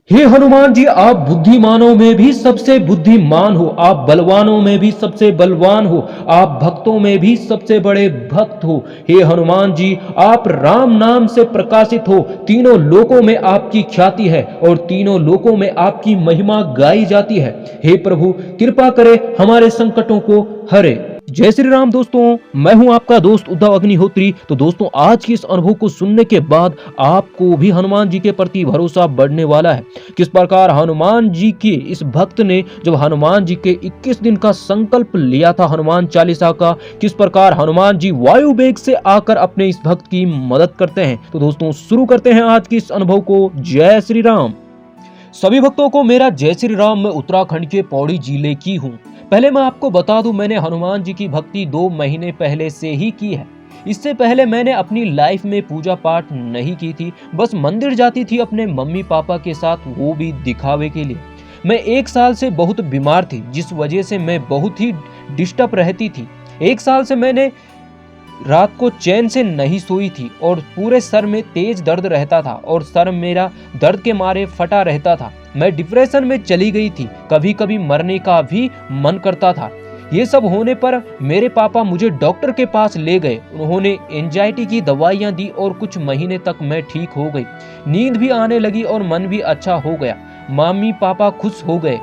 हे हनुमान जी, आप बुद्धिमानों में भी सबसे बुद्धिमान हो, आप बलवानों में भी सबसे बलवान हो, आप भक्तों में भी सबसे बड़े भक्त हो। हे हनुमान जी, आप राम नाम से प्रकाशित हो, तीनों लोकों में आपकी ख्याति है और तीनों लोकों में आपकी महिमा गाई जाती है। हे प्रभु, कृपा करे, हमारे संकटों को हरे। जय श्री राम दोस्तों, मैं हूं आपका दोस्त उद्धव अग्निहोत्री। तो दोस्तों, आज की इस अनुभव को सुनने के बाद आपको भी हनुमान जी के प्रति भरोसा बढ़ने वाला है। किस प्रकार हनुमान जी के इस भक्त ने जब हनुमान जी के 21 दिन का संकल्प लिया था हनुमान चालीसा का, किस प्रकार हनुमान जी वायु वेग से आकर अपने इस भक्त की मदद करते हैं। तो दोस्तों, शुरू करते हैं आज की इस अनुभव को। जय श्री राम। सभी भक्तों को मेरा जय श्री राम। मैं उत्तराखंड के पौड़ी जिले की हूँ। पहले मैं आपको बता दूं, मैंने हनुमान जी की भक्ति 2 महीने पहले से ही की है। इससे पहले मैंने अपनी लाइफ में पूजा पाठ नहीं की थी, बस मंदिर जाती थी अपने मम्मी पापा के साथ, वो भी दिखावे के लिए। मैं 1 साल से बहुत बीमार थी, जिस वजह से मैं बहुत ही डिस्टर्ब रहती थी। 1 साल से मैंने रात को चैन से नहीं सोई थी और पूरे सर में तेज दर्द रहता था और सर मेरा दर्द के मारे फटा रहता था। मैं डिप्रेशन में चली गई थी, कभी कभी मरने का भी मन करता था। ये सब होने पर मेरे पापा मुझे डॉक्टर के पास ले गए। उन्होंने एंजाइटी की दवाइयाँ दी और कुछ महीने तक मैं ठीक हो गई। नींद भी आने लगी और मन भी अच्छा हो गया। मम्मी पापा खुश हो गए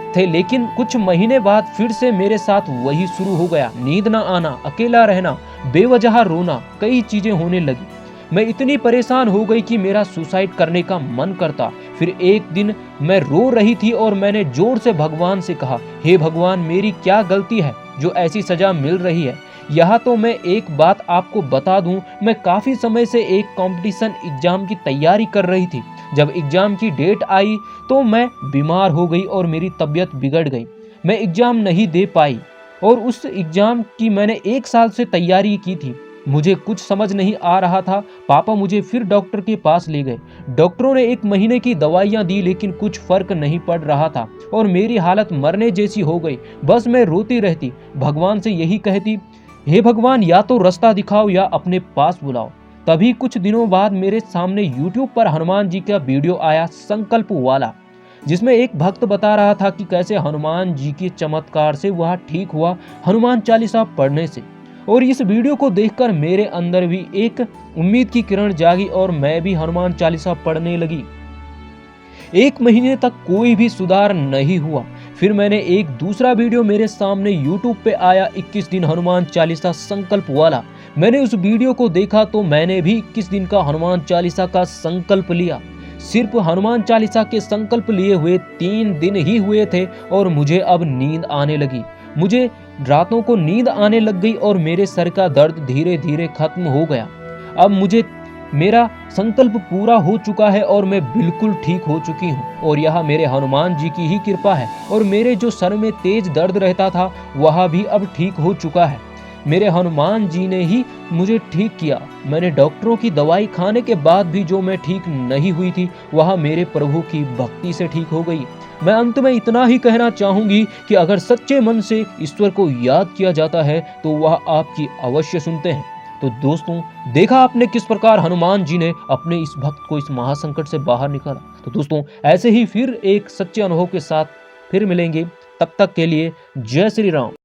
थे, लेकिन कुछ महीने बाद फिर से मेरे साथ वही शुरू हो गया। नींद ना आना, अकेला रहना, बेवजह रोना, कई चीजें होने लगी। मैं इतनी परेशान हो गई कि मेरा सुसाइड करने का मन करता। फिर एक दिन मैं रो रही थी और मैंने जोर से भगवान से कहा, हे भगवान, मेरी क्या गलती है जो ऐसी सजा मिल रही है। यहाँ तो मैं एक बात आपको बता दूं, मैं काफी समय से एक कंपटीशन एग्जाम की तैयारी कर रही थी। जब एग्जाम की डेट आई तो मैं बीमार हो गई और मेरी तबीयत बिगड़ गई। मैं एग्जाम नहीं दे पाई और उस एग्जाम की मैंने 1 साल से तैयारी की थी। मुझे कुछ समझ नहीं आ रहा था। पापा मुझे फिर डॉक्टर के पास ले गए। डॉक्टरों ने 1 महीने की दवाइयाँ दी, लेकिन कुछ फर्क नहीं पड़ रहा था और मेरी हालत मरने जैसी हो गई। बस मैं रोती रहती, भगवान से यही कहती, हे भगवान, या तो रास्ता दिखाओ या अपने पास बुलाओ। तभी कुछ दिनों बाद मेरे सामने YouTube पर हनुमान जी का वीडियो आया, संकल्प वाला, जिसमें एक भक्त बता रहा था कि कैसे हनुमान जी के चमत्कार से वह ठीक हुआ हनुमान चालीसा पढ़ने से। और इस वीडियो को देखकर मेरे अंदर भी एक उम्मीद की किरण जागी और मैं भी हनुमान चालीसा पढ़ने लगी। 1 महीने तक कोई भी सुधार नहीं हुआ। फिर मैंने एक दूसरा वीडियो मेरे सामने YouTube पे आया, 21 दिन हनुमान चालीसा संकल्प वाला। मैंने उस वीडियो को देखा तो मैंने भी 21 दिन का हनुमान चालीसा का संकल्प लिया। सिर्फ हनुमान चालीसा के संकल्प लिए हुए 3 दिन ही हुए थे और मुझे अब नींद आने लगी। मुझे रातों को नींद आने लग गई और मेरे सर का दर्द धीरे धीरे खत्म हो गया। अब मुझे मेरा संकल्प पूरा हो चुका है और मैं बिल्कुल ठीक हो चुकी हूँ और यह मेरे हनुमान जी की ही कृपा है। और मेरे जो सर में तेज दर्द रहता था वह भी अब ठीक हो चुका है। मेरे हनुमान जी ने ही मुझे ठीक किया। मैंने डॉक्टरों की दवाई खाने के बाद भी जो मैं ठीक नहीं हुई थी वह मेरे प्रभु की भक्ति से ठीक हो गई। मैं अंत में इतना ही कहना चाहूंगी कि अगर सच्चे मन से ईश्वर को याद किया जाता है तो वह आपकी अवश्य सुनते हैं। तो दोस्तों, देखा आपने किस प्रकार हनुमान जी ने अपने इस भक्त को इस महासंकट से बाहर निकाला। तो दोस्तों, ऐसे ही फिर एक सच्चे अनुभव के साथ फिर मिलेंगे। तब तक के लिए जय श्री राम।